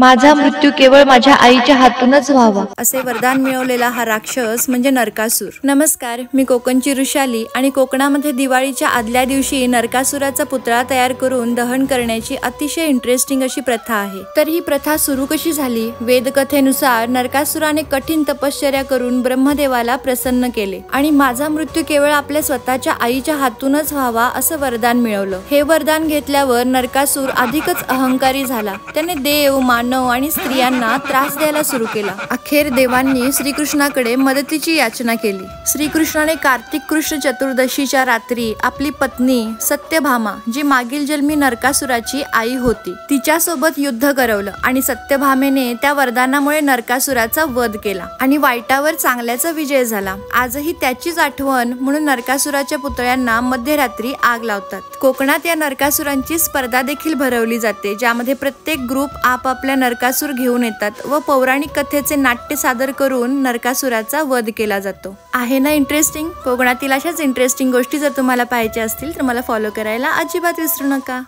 माझा मृत्यू केवळ माझ्या आईच्या हातूनच व्हावा असे वरदान मिळवलेला हा राक्षस म्हणजे नरकासूर। नमस्कार, मी कोकणची ऋषाली आणि कोकणामध्ये दिवाळीच्या आदल्या दिवशी नरकासुराचा पुतळा तयार करून दहन करण्याची अतिशय इंटरेस्टिंग अशी प्रथा आहे। तर ही प्रथा सुरू कशी झाली? वेदकथेनुसार नरकासुराने कठीण तपश्चर्या करून ब्रह्मदेवाला प्रसन्न केले आणि माझा मृत्यू केवळ आपल्या स्वतःच्या आईच्या हातूनच व्हावा असं वरदान मिळवलं। हे वरदान घेतल्यावर नरकासूर अधिकच अहंकारी झाला। त्याने देव, मानव आणि स्त्रियांना त्रास द्यायला सुरू केला। अखेर देवांनी श्रीकृष्णाकडे मदतीची याचना केली। श्रीकृष्णाने कार्तिक कृष्ण चतुर्दशीच्या रात्री आपली पत्नी सत्यभामा, जी मागील जन्मी नरकासुराची आई होती, तिच्यासोबत युद्ध करवलं आणि सत्यभामेने त्या वरदानामुळे नरकासुराचा वध केला आणि वाईटावर चांगल्याचा विजय झाला। आजही त्याचीच आठवण म्हणून नरकासुराच्या पुतळ्यांना मध्यरात्री आग लावतात। कोकणात या नरकासुरांची स्पर्धा देखील भरवली जाते, ज्यामध्ये प्रत्येक ग्रुप आपापल्या नरकासूर घेऊन येतात व पौराणिक कथेचे नाट्य सादर करून नरकासुराचा वध केला जातो। आहे ना इंटरेस्टिंग? कोकणातील अशाच इंटरेस्टिंग गोष्टी जर तुम्हाला पाहायच्या असतील तर मला फॉलो करायला अजिबात विसरू नका।